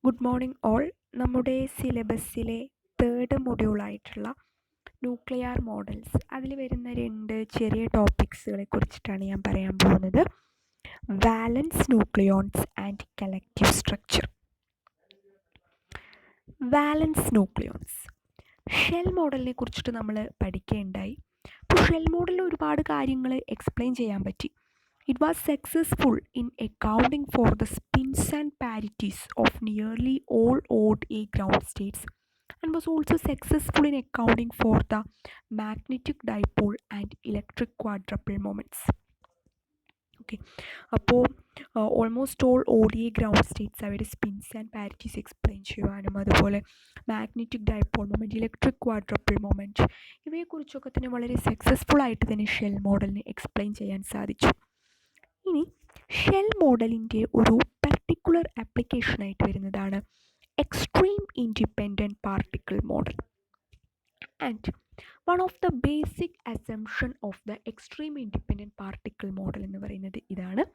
Good morning all. നമ്മുടെ സിലബസിലെ third മൊഡ്യൂളായിട്ടുള്ള ന്യൂക്ലിയർ മോഡൽസ് അതിൽ വരുന്ന രണ്ട് ചെറിയ ടോപ്പിക്സുകളെ കുറിച്ചിട്ടാണ് ഞാൻ പറയാൻ പോകുന്നത്. Valence nucleons and collective structure. Valence nucleons shell മോഡലിനെ കുറിച്ചിട്ട് നമ്മൾ പഠിക്കുകയുണ്ടായി. അപ്പോൾ ഷെൽ മോഡലിൽ ഒരുപാട് കാര്യങ്ങൾ എക്സ്പ്ലെയിൻ ചെയ്യാൻ പറ്റി. It was successful in accounting for the spins and parities of nearly all odd A ground states and was also successful in accounting for the magnetic dipole and electric quadrupole moments. Okay, അപ്പോൾ almost all ODA ground states അവയുടെ spins and parities explain ചെയ്യുവാനും അതുപോലെ magnetic dipole moment, electric quadrupole moment ഇവയെക്കുറിച്ചൊക്കെ തന്നെ വളരെ successful ആയിട്ട് തന്നെ shell മോഡലിന് എക്സ്പ്ലെയിൻ ചെയ്യാൻ സാധിച്ചു. ഇനി ഷെൽ മോഡലിൻ്റെ ഒരു പർട്ടിക്കുലർ ആപ്ലിക്കേഷനായിട്ട് വരുന്നതാണ് extreme independent particle model. And one of the basic assumption of the extreme independent particle model എന്ന് പറയുന്നത് ഇതാണ്: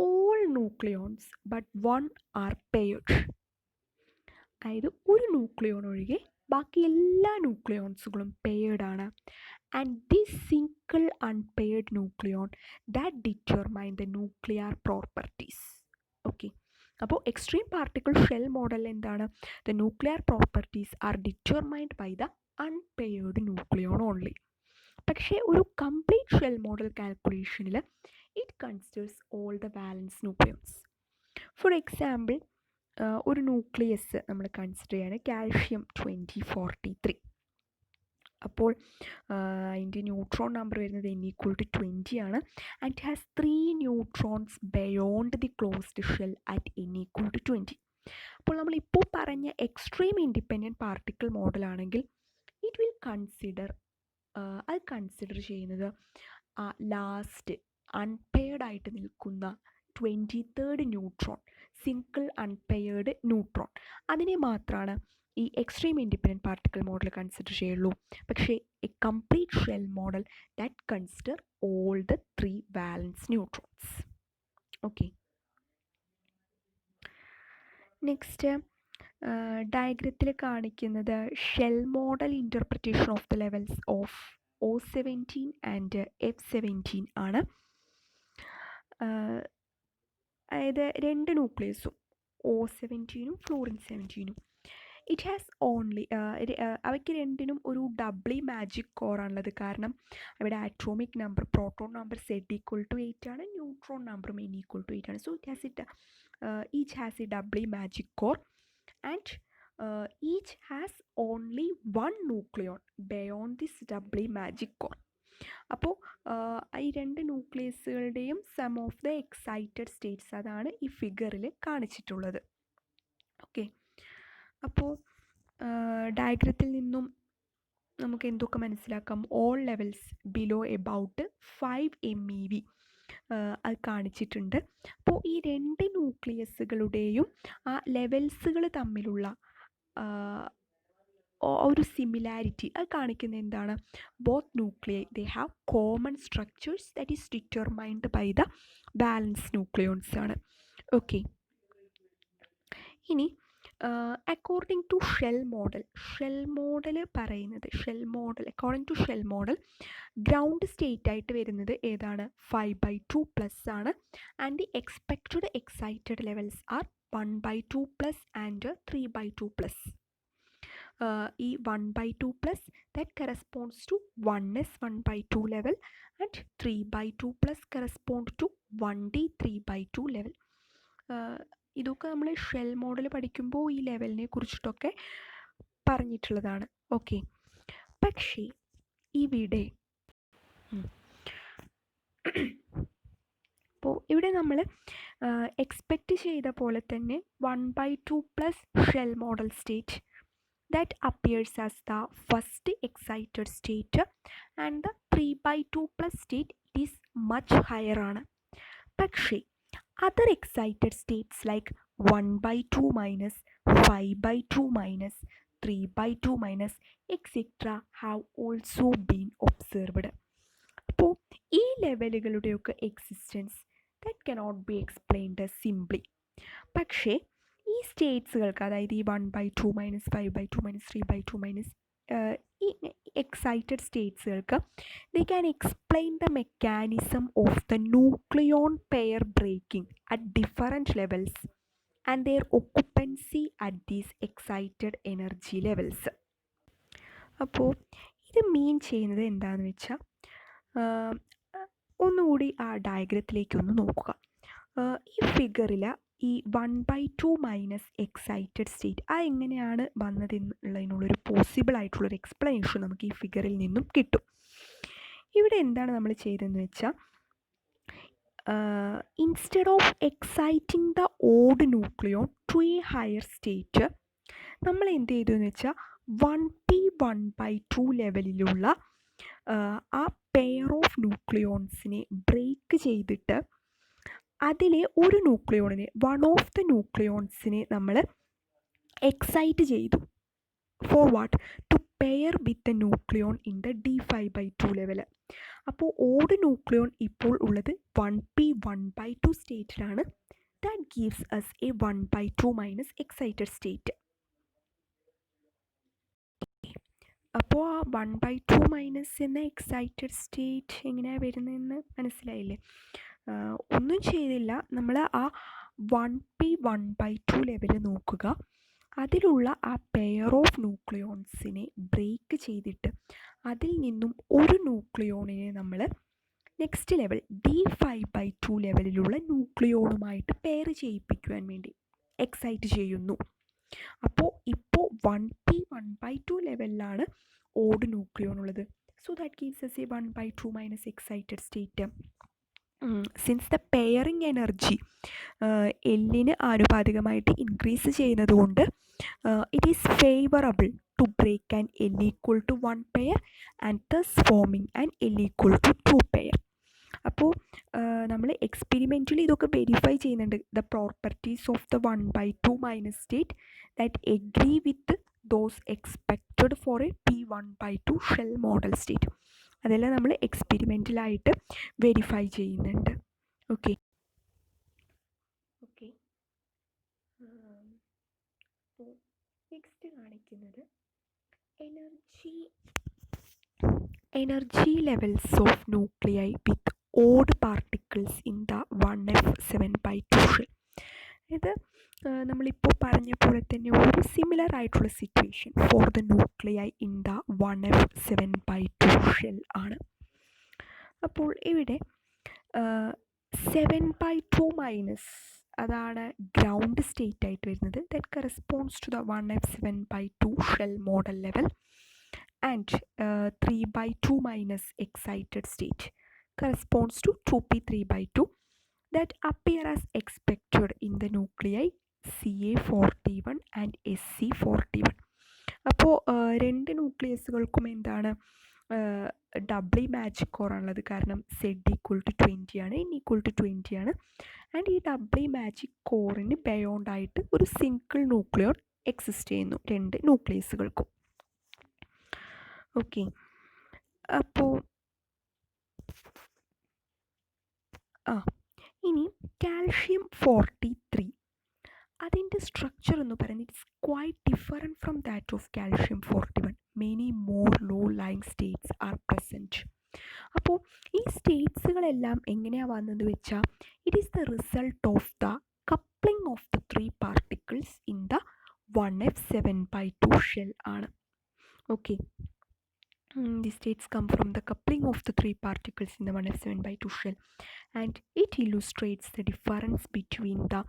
all nucleons but one are paired. അതായത് ഒരു ന്യൂക്ലിയോൺ ഒഴികെ ബാക്കി എല്ലാ ന്യൂക്ലിയോൺസുകളും പെയർഡ് ആണ്. And this single unpaired nucleon that determine the nuclear properties. Okay, അപ്പോൾ എക്സ്ട്രീം പാർട്ടിക്കിൾ ഷെൽ മോഡൽ എന്താണ്? The nuclear properties are determined by the unpaired nucleon only. പക്ഷേ ഒരു complete shell model കാൽക്കുലേഷനിൽ it considers all the valence nucleons. For example, ഒരു nucleus നമ്മൾ consider ചെയ്യാണ് calcium 2043. അപ്പോൾ അതിൻ്റെ neutron number വരുന്നത് n=20 ആണ്. And has 3 neutrons beyond the closed shell at n=20. അപ്പോൾ നമ്മളിപ്പോൾ പറഞ്ഞ എക്സ്ട്രീം ഇൻഡിപെൻഡൻറ്റ് പാർട്ടിക്കിൾ മോഡലാണെങ്കിൽ ഇറ്റ് വിൽ കൺസിഡർ ചെയ്യുന്നത് ലാസ്റ്റ് അൺപെയർഡ് ആയിട്ട് നിൽക്കുന്ന 23rd neutron, single unpaired neutron, അതിനെ മാത്രമാണ് ഈ extreme independent particle model consider ചെയ്യുള്ളൂ. പക്ഷേ a complete shell model that consider all the 3 valence neutrons. Okay, next ഡയഗ്രത്തിൽ കാണിക്കുന്നത് shell model interpretation of the levels of O17 and F17 ആണ്. അതായത് രണ്ട് ന്യൂക്ലിയസും O17 fluorine 17. It has only അവയ്ക്ക് രണ്ടിനും ഒരു ഡബ്ലി മാജിക് കോറാണുള്ളത്. കാരണം അവിടെ atomic number, proton number Z=8 ആണ്, ന്യൂട്രോൺ നമ്പറും N=8 ആണ്. So each has a doubly magic core and each has only one nucleon beyond this doubly magic core. അപ്പോൾ ഈ രണ്ട് ന്യൂക്ലിയസുകളുടെയും sum of the excited states അതാണ് ഈ ഫിഗറിൽ കാണിച്ചിട്ടുള്ളത്. ഓക്കെ, അപ്പോൾ ഡയഗ്രത്തിൽ നിന്നും നമുക്ക് എന്തൊക്കെ മനസ്സിലാക്കാം? All levels below about 5 MeV അത് കാണിച്ചിട്ടുണ്ട്. അപ്പോൾ ഈ രണ്ട് ന്യൂക്ലിയസുകളുടെയും ആ ലെവൽസുകൾ തമ്മിലുള്ള ഒരു സിമിലാരിറ്റി അത് കാണിക്കുന്നത് എന്താണ്? Both nuclei they have common structures that is determined by the valence nucleons ആണ്. ഓക്കെ, ഇനി അക്കോർഡിംഗ് ടു ഷെൽ മോഡൽ പറയുന്നത്, according to shell model ground state ആയിട്ട് വരുന്നത് ഏതാണ്? 5/2+ ആണ്. And the expected excited levels are 1/2+ and 3/2+. ഈ 1/2+ that corresponds to 1s 1/2 level and 3/2+ corresponds to 1d 3/2 level. ഇതൊക്കെ നമ്മൾ ഷെൽ മോഡൽ പഠിക്കുമ്പോൾ ഈ ലെവലിനെ കുറിച്ചിട്ടൊക്കെ പറഞ്ഞിട്ടുള്ളതാണ്. ഓക്കെ, പക്ഷേ ഇവിടെ ഇവിടെ നമ്മൾ എക്സ്പെക്റ്റ് ചെയ്ത പോലെ തന്നെ 1/2+ shell model state that appears as the first excited state and the 3/2+ state is much higher ആണ്. പക്ഷേ other excited states like 1/2-, 5/2-, 3/2-, etc. have also been observed. അപ്പോൾ ഈ ലെവലുകളുടെയൊക്കെ existence that cannot be explained simply. പക്ഷേ ഈ ഈ സ്റ്റേറ്റ്സുകൾക്ക്, അതായത് ഈ 1/2 minus 5/2 minus 3/2 minus ഈ excited സ്റ്റേറ്റ്സുകൾക്ക് they can explain the mechanism of the nucleon pair breaking at different levels and their occupancy at these excited energy levels. അപ്പോൾ ഇത് മീൻ ചെയ്യുന്നത് എന്താണെന്ന് വെച്ചാൽ, ഒന്നുകൂടി ആ ഡയഗ്രത്തിലേക്ക് ഒന്ന് നോക്കുക. ഈ ഫിഗറിൽ ഈ 1/2 മൈനസ് എക്സൈറ്റഡ് സ്റ്റേറ്റ് അത് എങ്ങനെയാണ് വന്നതെന്നുള്ളതിനുള്ളൊരു പോസിബിൾ ആയിട്ടുള്ളൊരു എക്സ്പ്ലനേഷൻ നമുക്ക് ഈ ഫിഗറിൽ നിന്നും കിട്ടും. ഇവിടെ എന്താണ് നമ്മൾ ചെയ്തതെന്ന് വെച്ചാൽ, instead of exciting the odd nucleon to a higher state, നമ്മൾ എന്ത് ചെയ്തു എന്ന് വെച്ചാൽ 1p 1/2 ലെവലിലുള്ള ആ പെയർ ഓഫ് ന്യൂക്ലിയോൺസിനെ ബ്രേക്ക് ചെയ്തിട്ട് അതിലെ ഒരു ന്യൂക്ലിയോണിനെ, വൺ ഓഫ് ദ ന്യൂക്ലിയോൺസിനെ നമ്മൾ എക്സൈറ്റ് ചെയ്തു. For what? To pair with the nucleon in the d5/2 level. അപ്പോൾ ഓഡ് ന്യൂക്ലിയോൺ ഇപ്പോൾ ഉള്ളത് 1p 1/2 സ്റ്റേറ്റിലാണ്. That gives us a 1/2 minus excited state. അപ്പോൾ ആ 1/2 മൈനസ് എന്ന എക്സൈറ്റഡ് സ്റ്റേറ്റ് എങ്ങനെയാണ് വരുന്നതെന്ന് മനസ്സിലായില്ലേ? ഒന്നും ചെയ്തില്ല, നമ്മൾ ആ 1p 1/2 ലെവൽ നോക്കുക, അതിലുള്ള ആ പെയർ ഓഫ് ന്യൂക്ലിയോൺസിനെ ബ്രേക്ക് ചെയ്തിട്ട് അതിൽ നിന്നും ഒരു ന്യൂക്ലിയോണിനെ നമ്മൾ നെക്സ്റ്റ് ലെവൽ d5/2 ലെവലിലുള്ള ന്യൂക്ലിയോണുമായിട്ട് പെയർ ചെയ്യിപ്പിക്കുവാൻ വേണ്ടി എക്സൈറ്റ് ചെയ്യുന്നു. അപ്പോൾ ഇപ്പോൾ 1p 1/2 ലെവലിലാണ് ഓഡ് ന്യൂക്ലിയോൺ ഉള്ളത്. So that gives us a 1/2 minus excited state. Since the pairing energy എല്ലിന് ആനുപാതികമായിട്ട് ഇൻക്രീസ് ചെയ്യുന്നത് കൊണ്ട് it is favourable to break an L equal to 1 pair and thus forming an L equal to 2 pair. അപ്പോൾ നമ്മൾ experimentally ഇതൊക്കെ verify ചെയ്യുന്നുണ്ട്. The properties of the 1/2 minus state that agree with those expected for a p 1/2 shell model state. അതെല്ലാം നമ്മൾ എക്സ്പെരിമെൻ്റലായിട്ട് verify ചെയ്യുന്നുണ്ട്. Okay okay അപ്പോൾ next കാണിക്കുന്നത് energy levels of nuclei with odd particles in the 1f7/2 shell. ഇത് നമ്മളിപ്പോൾ പറഞ്ഞ പോലെ തന്നെ ഒരു സിമിലർ ആയിട്ടുള്ള situation for the nuclei in the 1f7/2 shell ആണ്. അപ്പോൾ ഇവിടെ 7/2 മൈനസ് അതാണ് ഗ്രൗണ്ട് സ്റ്റേറ്റ് ആയിട്ട് വരുന്നത്. That corresponds to the 1f7/2 shell model level and 3/2 minus excited state corresponds to 2p 3/2 that appear as expected in the nuclei Ca41 and Sc41. അപ്പോൾ രണ്ട് ന്യൂക്ലിയസുകൾക്കും എന്താണ് doubly magic കോറാണുള്ളത്, കാരണം Z equal to 20 ആണ്, N equal to 20 ആണ്. And ഈ doubly magic കോറിന് ബയോണ്ടായിട്ട് ഒരു single nucleon exist ചെയ്യുന്നു രണ്ട് ന്യൂക്ലിയസുകൾക്കും. ഓക്കെ, അപ്പോൾ ഇനി കാൽഷ്യം 43 അതിൻ്റെ സ്ട്രക്ചർ എന്ന് പറയുന്നത് it's quite different from that of calcium 41. Many more low lying states are present. അപ്പോൾ ഈ സ്റ്റേറ്റ്സുകളെല്ലാം എങ്ങനെയാണ് വന്നത് വെച്ചാൽ it is the result of the coupling of the 3 particles in the 1f7/2 shell ആണ്. Okay, the states come from the coupling of the 3 particles in the 1f7/2 shell, and it illustrates the difference between the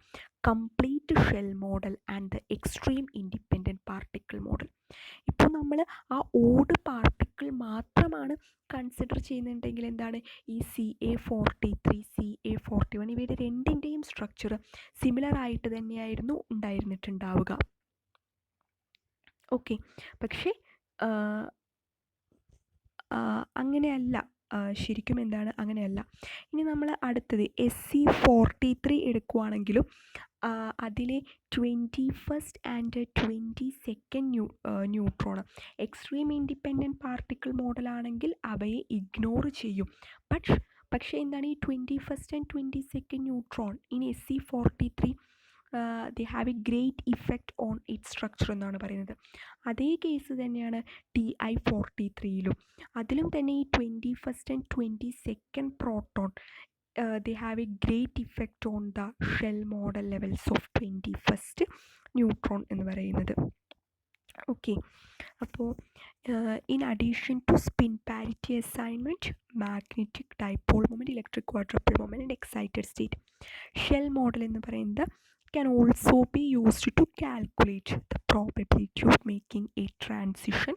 complete shell model and the extreme independent particle model. ഇപ്പോൾ നമ്മൾ ആ odd particle മാത്രമാണ് consider ചെയ്യുന്നുണ്ടെങ്കിൽ എന്താണ് ഈ Ca43 Ca41 ഇവയുടെ രണ്ടിൻ്റെയും structure similar ആയിട്ട് തന്നെയായിരുന്നു ഉണ്ടായിരുന്നിട്ടുണ്ടാവുക. ഓക്കെ, പക്ഷേ അങ്ങനെയല്ല, ശരിക്കും എന്താണ് അങ്ങനെയല്ല. ഇനി നമ്മൾ അടുത്തത് Sc43 എടുക്കുവാണെങ്കിലും അതിലെ 21st and 22nd neutron extreme independent particle മോഡലാണെങ്കിൽ അവയെ ഇഗ്നോർ ചെയ്യും. പക്ഷേ എന്താണ് ഈ 21st and 22nd neutron in Sc43 they have a great effect on it structure എന്നാണ് പറയുന്നത്. അതേ കേസ് തന്നെയാണ് Ti-43യിലും. അതിലും തന്നെ ഈ 21st and 22nd proton they have a great effect on the shell model levels of 21st neutron എന്ന് പറയുന്നത്. Okay, അപ്പോൾ in addition to spin parity assignment, magnetic dipole moment, electric quadrupole moment and excited state, shell model എന്ന് പറയുന്നത് can also be used to calculate the probability of making a transition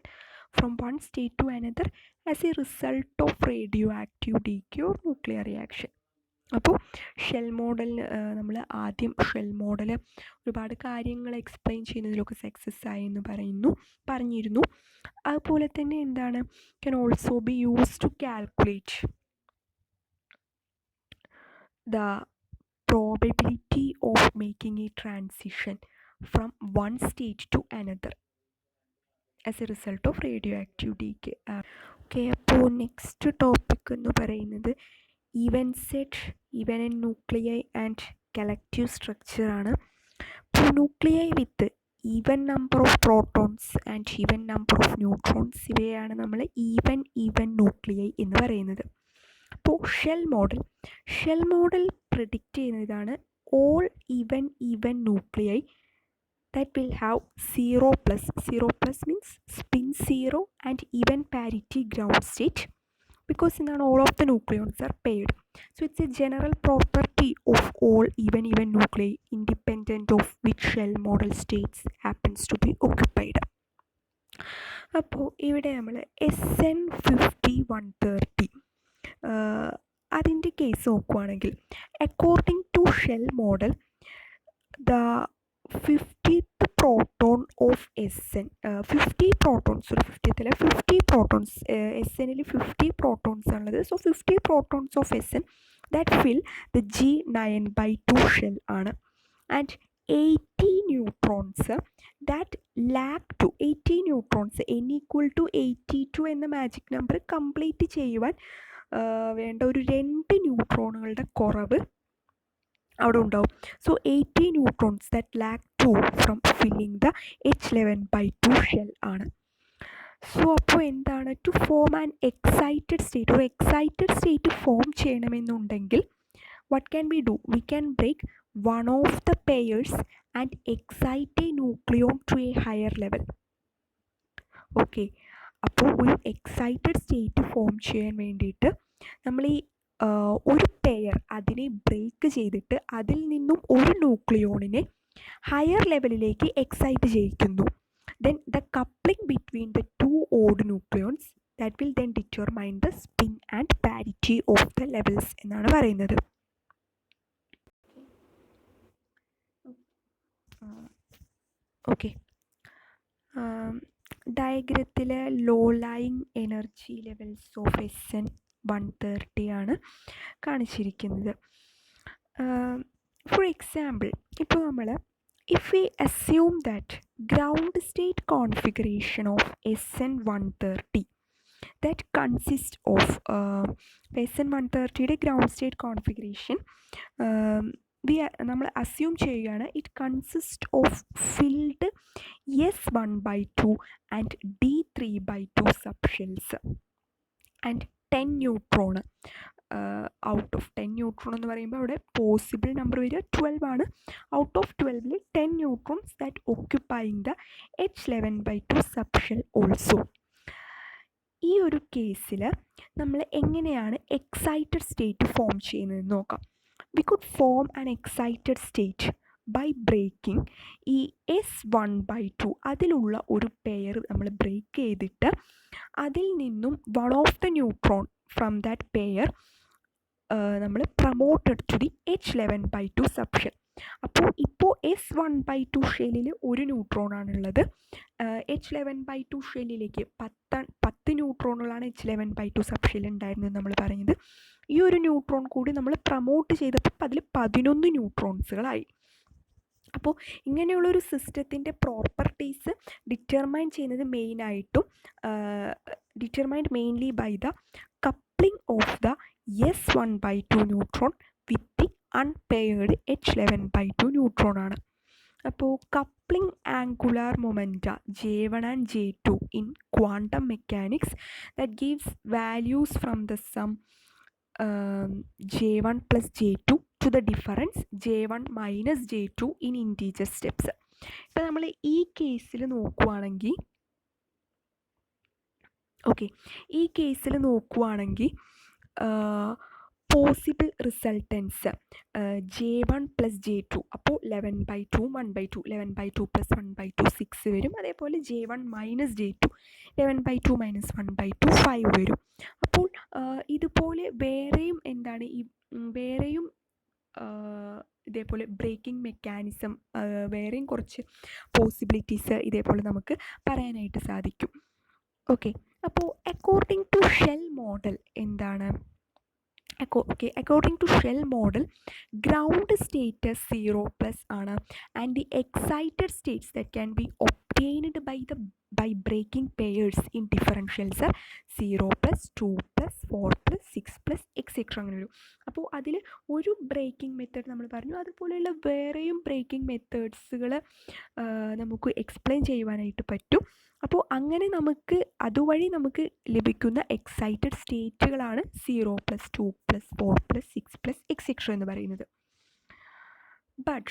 from one state to another as a result of radioactive decay or nuclear reaction. അപ്പോൾ shell model നമ്മൾ ആദ്യം shell model ഒരുപാട് കാര്യങ്ങൾ explain ചെയ്യുന്നതിലൊക്കെ success ആയി എന്ന് പറഞ്ഞിരുന്നു. അതുപോലെ തന്നെ എന്താണ്, can also be use to calculate the probability of making a transition from one state to another as a result of radioactive decay. Okay, അപ്പോൾ നെക്സ്റ്റ് ടോപ്പിക് എന്ന് പറയുന്നത് even set, even and nuclei and collective structure ആണ്. അപ്പോൾ nuclei with even number of protons and even number of neutrons, ഇവയാണ് നമ്മൾ even nuclei എന്ന് പറയുന്നത്. അപ്പോൾ ഷെൽ മോഡൽ പ്രെഡിക്റ്റ് ചെയ്യുന്നതാണ് all even nuclei that will have 0+ means spin 0 and even parity ground state, because all of the nucleons are paired. So it's a general property of all even nuclei independent of which shell model states happens to be occupied. അപ്പോൾ ഇവിടെ നമ്മൾ SN50-130 അതിൻ്റെ case നോക്കുകയാണെങ്കിൽ, according to shell model the 50th proton of SN, 50 protons, 50 protons, SNൽ 50 protons ആണുള്ളത്. So 50 protons of SN that fill the G9/2 shell ആണ്, and 80 neutrons that lack to 80 neutrons n equal to 82 എന്ന magic number complete ചെയ്യുവാൻ വേണ്ട ഒരു 2 ന്യൂട്രോണുകളുടെ കുറവ് അവിടെ ഉണ്ടാവും. So 80 neutrons that lack 2 from filling the H11/2 shell ആണ്. സോ അപ്പോൾ എന്താണ്, to form an excited state, ഒരു എക്സൈറ്റഡ് സ്റ്റേറ്റ് ഫോം ചെയ്യണമെന്നുണ്ടെങ്കിൽ what can we do? We can break one of the pairs and excite a nucleon to a higher level. Okay, അപ്പോൾ ഒരു excited state form ചെയ്യാൻ വേണ്ടിയിട്ട് നമ്മൾ ഈ ഒരു pair അതിനെ ബ്രേക്ക് ചെയ്തിട്ട് അതിൽ നിന്നും ഒരു ന്യൂക്ലിയോണിനെ ഹയർ ലെവലിലേക്ക് എക്സൈറ്റ് ചെയ്യിക്കുന്നു. Then the coupling between the 2 odd nucleons that will then determine the spin and parity of the levels എന്നാണ് പറയുന്നത്. ഓക്കെ, ഡയഗ്രത്തിലെ low lying energy levels of SN130 ആണ് കാണിച്ചിരിക്കുന്നത്. ഫോർ എക്സാമ്പിൾ, ഇപ്പോൾ നമ്മൾ if we assume that ground state configuration of SN130 that consist of SN130യുടെ ground state configuration നമ്മൾ assume ചെയ്യുകയാണ്, it consist of filled S1/2 and D3/2 subshells and 10 neutron. Out of 10 neutron എന്ന് പറയുമ്പോൾ അവിടെ possible number വരിക 12 ആണ്. Out of 12 10 neutrons that occupying the H11/2 subshell also. ഈ ഒരു കേസിൽ നമ്മൾ എങ്ങനെയാണ് എക്സൈറ്റഡ് സ്റ്റേറ്റ് ഫോം ചെയ്യുന്നതെന്ന് നോക്കാം. We could form an excited state by breaking ഈ S1/2 അതിലുള്ള ഒരു പെയർ നമ്മൾ ബ്രേക്ക് ചെയ്തിട്ട് അതിൽ നിന്നും one of the neutron from that pair നമ്മൾ promoted to the H11/2 subshell. അപ്പോൾ ഇപ്പോൾ S1/2 ഷെല്ലിൽ ഒരു ന്യൂട്രോണാണുള്ളത്. H11/2 ഷെല്ലിലേക്ക് 10 ന്യൂട്രോണുകളാണ് H11/2 സബ്ഷെൽ ഉണ്ടായിരുന്നത് നമ്മൾ പറഞ്ഞത്. ഈ ഒരു ന്യൂട്രോൺ കൂടി നമ്മൾ പ്രൊമോട്ട് ചെയ്തപ്പോൾ അതിൽ 11 ന്യൂട്രോൺസുകളായി. അപ്പോൾ ഇങ്ങനെയുള്ളൊരു സിസ്റ്റത്തിൻ്റെ പ്രോപ്പർട്ടീസ് ഡിറ്റർമൈൻ ചെയ്യുന്നത് determined mainly by the coupling of the S1/2 neutron with the unpaired H11/2 neutron ആണ്. അപ്പോൾ coupling angular momenta J1 and J2 in quantum mechanics that gives values from the sum J1 plus J2 to the difference J1 minus J2 in integer steps. ഇപ്പം നമ്മൾ ഈ കേസിൽ നോക്കുവാണെങ്കിൽ possible റിസൾട്ടൻസ് J1 plus J2 അപ്പോൾ 11/2 1/2 11/2 plus 1/2 6 വരും. അതേപോലെ J1 minus J2 11/2 minus 1/2 5 വരും. അപ്പോൾ ഇതുപോലെ വേറെയും ഇതേപോലെ ബ്രേക്കിംഗ് മെക്കാനിസം വേറെയും കുറച്ച് പോസിബിലിറ്റീസ് ഇതേപോലെ നമുക്ക് പറയാനായിട്ട് സാധിക്കും. ഓക്കെ, അപ്പോൾ അക്കോർഡിംഗ് ടു ഷെൽ മോഡൽ എന്താണ്? According to shell model, ground state 0+ ആണ്, and the excited states that can be obtained by breaking pairs in differentials are 0+, 2+, 4+, 6+, etc. അങ്ങനെ വരും. അപ്പോൾ അതിൽ ഒരു ബ്രേക്കിംഗ് മെത്തേഡ് നമ്മൾ പറഞ്ഞു, അതുപോലെയുള്ള വേറെയും ബ്രേക്കിംഗ് മെത്തേഡ്സുകൾ നമുക്ക് എക്സ്പ്ലെയിൻ ചെയ്യുവാനായിട്ട് പറ്റും. അപ്പോൾ അങ്ങനെ അതുവഴി നമുക്ക് ലഭിക്കുന്ന എക്സൈറ്റഡ് സ്റ്റേറ്റുകളാണ് 0+, 2+, 4+, 6+, etc. എന്ന് പറയുന്നത്. But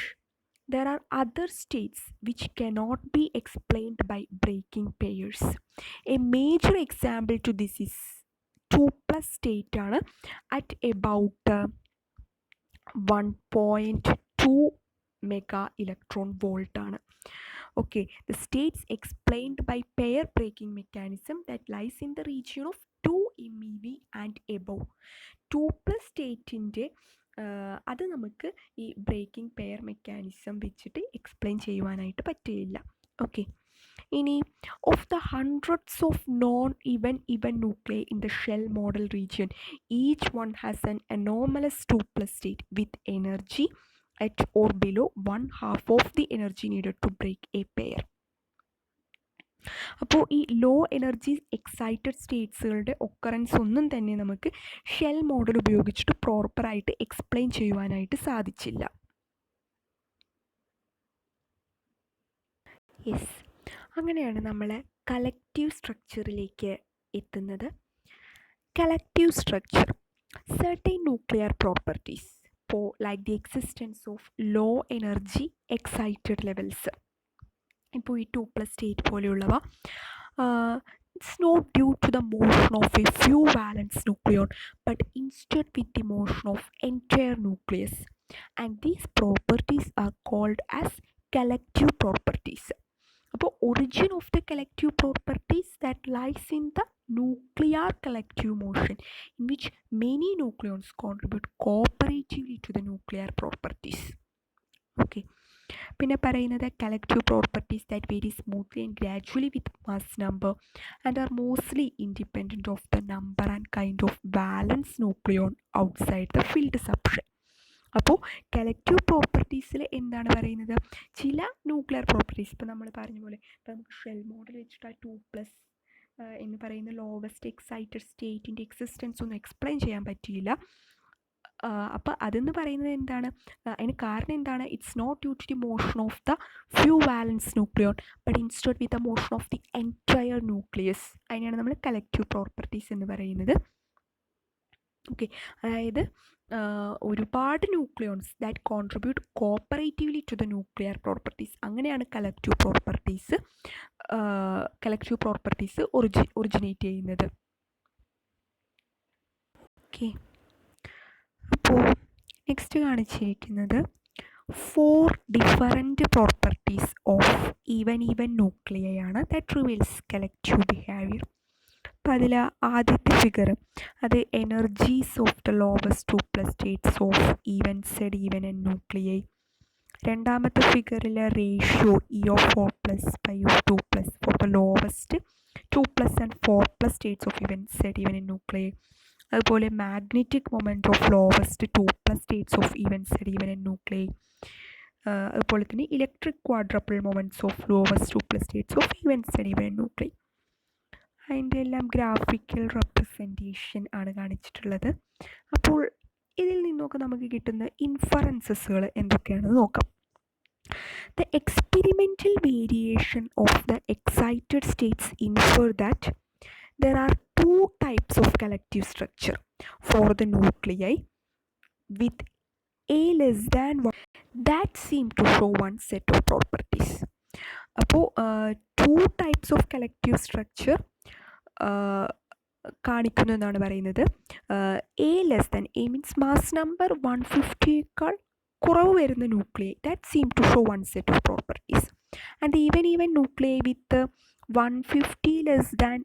there are other states which cannot be explained by breaking pairs. A major example to this is 2+ state ആണ് at about 1.2 mega electron volt ആണ്. Okay, the states explained by pair breaking mechanism that lies in the region of 2 MeV and above. 2+ സ്റ്റേറ്റിൻ്റെ അത് നമുക്ക് ഈ breaking pair mechanism വെച്ചിട്ട് explain ചെയ്യുവാനായിട്ട് പറ്റില്ല. Okay, ഇനി of the hundreds of non even nuclei in the shell model region, each one has an anomalous 2+ state with energy at or below 1/2 of the energy needed to break a pair. അപ്പോൾ ഈ low energy excited സ്റ്റേറ്റ്സുകളുടെ occurrence ഒന്നും തന്നെ നമുക്ക് shell model ഉപയോഗിച്ചിട്ട് പ്രോപ്പറായിട്ട് explain ചെയ്യുവാനായിട്ട് സാധിച്ചില്ല. Yes, അങ്ങനെയാണ് നമ്മൾ കളക്റ്റീവ് സ്ട്രക്ചറിലേക്ക് എത്തുന്നത്. Collective structure, certain nuclear properties like the existence of low energy excited levels. ഇപ്പോൾ ഈ 2+ state പോലെയുള്ളവ it's not due to the motion of a few valence nucleon but instead with the motion of entire nucleus, and these properties are called as collective properties. അപ്പോൾ origin of the collective properties that lies in the nuclear collective motion in which many nucleons contribute cooperatively to the nuclear properties. Okay, പിന്നെ പറയുന്നത് collective properties that vary smoothly and gradually with mass number and are mostly independent of the number and kind of valence nucleon outside the filled subshell. അപ്പോൾ collective പ്രോപ്പർട്ടീസിൽ എന്താണ് പറയുന്നത്? ചില nuclear properties, ഇപ്പോൾ നമ്മൾ പറഞ്ഞ പോലെ ഇപ്പോൾ നമുക്ക് ഷെൽ മോഡൽ വെച്ചിട്ട് ആ 2+ എന്ന് പറയുന്ന ലോവസ്റ്റ് എക്സൈറ്റഡ് സ്റ്റേറ്റിൻ്റെ എക്സിസ്റ്റൻസ് ഒന്നും എക്സ്പ്ലെയിൻ ചെയ്യാൻ പറ്റിയില്ല. അപ്പോൾ അതെന്ന് പറയുന്നത് എന്താണ്? അതിന് കാരണം എന്താണ്? It's not due to the motion of the few valence nucleon but instead with the motion of the entire nucleus. അതിനെയാണ് നമ്മൾ കളക്റ്റീവ് പ്രോപ്പർട്ടീസ് എന്ന് പറയുന്നത്. ഓക്കെ, അതായത് ഒരുപാട് nucleons that contribute cooperatively to the nuclear properties, അങ്ങനെയാണ് കളക്റ്റീവ് പ്രോപ്പർട്ടീസ് ഒറിജിനേറ്റ് ചെയ്യുന്നത്. Okay, അപ്പോൾ നെക്സ്റ്റ് കാണിച്ചിരിക്കുന്നത് 4 different properties of even nuclei ആണ് ദാറ്റ് റിവീൽസ് കളക്റ്റീവ് ബിഹേവിയർ. അപ്പോൾ അതിൽ ആദ്യത്തെ ഫിഗർ അത് energies of the lowest 2+ states of even N nuclei. രണ്ടാമത്തെ ഫിഗറിൽ ratio E/4+5 for the lowest 2+ and 4+ states of even N nuclei. അതുപോലെ magnetic moment of lowest 2+ states of even N nuclei. അതുപോലെ തന്നെ electric quadrupole moments of lowest 2+ states of even N nuclei. അതിൻ്റെ എല്ലാം graphical representation ആണ് കാണിച്ചിട്ടുള്ളത്. അപ്പോൾ ഇതിൽ നിന്നൊക്കെ നമുക്ക് കിട്ടുന്ന ഇൻഫറൻസസുകൾ എന്തൊക്കെയാണെന്ന് നോക്കാം. The experimental variation of the excited states infer that there are two types of collective structure for the nuclei with a less than 1 that seem to show one set of properties. അപ്പോൾ two types of collective structure കാണിക്കുന്നു എന്നാണ് പറയുന്നത്. A less than, A means mass number 150യേക്കാൾ കുറവ് വരുന്ന nuclei that seem to show one set of properties. And even nuclei with 150 less than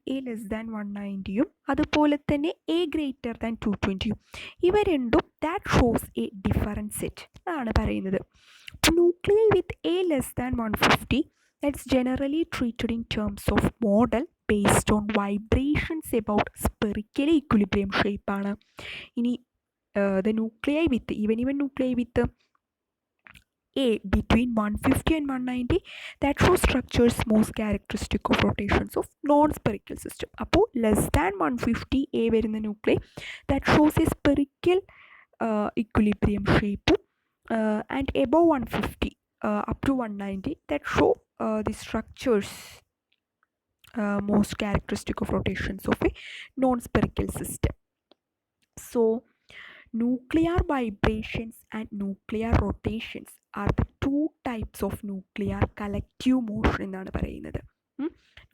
190യും അതുപോലെ തന്നെ എ ഗ്രേറ്റർ ദാൻ 220യും ഇവ രണ്ടും that shows a different set എന്നാണ് പറയുന്നത്. Nuclei with A less than 150 that's generally treated in terms of model based on vibrations about spherical equilibrium shape ആണ്. ഇനി the nuclei with even nuclei with A between 150 and 190 that shows structures most characteristic of rotations of non-spherical system. അപ്പോൾ less than 150 A വരുന്ന nuclei that shows a spherical equilibrium shape and above 150 up to 190 that show the structures most characteristic of rotations of a non-spherical system. So nuclear vibrations and nuclear rotations are the two types of nuclear collective motion എന്നാണ് പറയുന്നത്.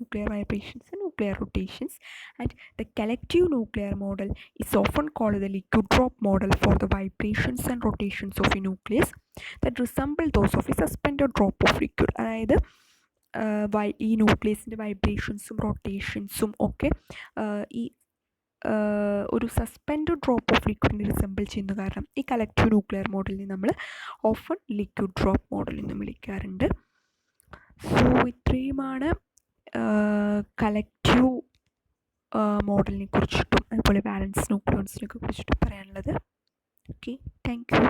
Nuclear vibrations and nuclear rotations, and the collective nuclear model is often called the liquid drop model for the vibrations and rotations of a nucleus that resemble those of a suspended drop of liquid. അതായത് ഈ ന്യൂക്ലിയസിൻ്റെ വൈബ്രേഷൻസും റൊട്ടേഷൻസും ഒക്കെ ഈ ഒരു suspend drop of ലിക്വിഡിനെ resemble ചെയ്യുന്ന കാരണം ഈ collective nuclear മോഡലിനെ നമ്മൾ ഓഫൺ ലിക്വിഡ് ഡ്രോപ്പ് മോഡൽ എന്ന് വിളിക്കാറുണ്ട്. സോ ഇത്രയുമാണ് കളക്റ്റീവ് മോഡലിനെ കുറിച്ചിട്ടും അതുപോലെ വാലൻസ് ന്യൂക്ലിയോൺസിനെ കുറിച്ചിട്ടും പറയാനുള്ളത്. Okay, thank you.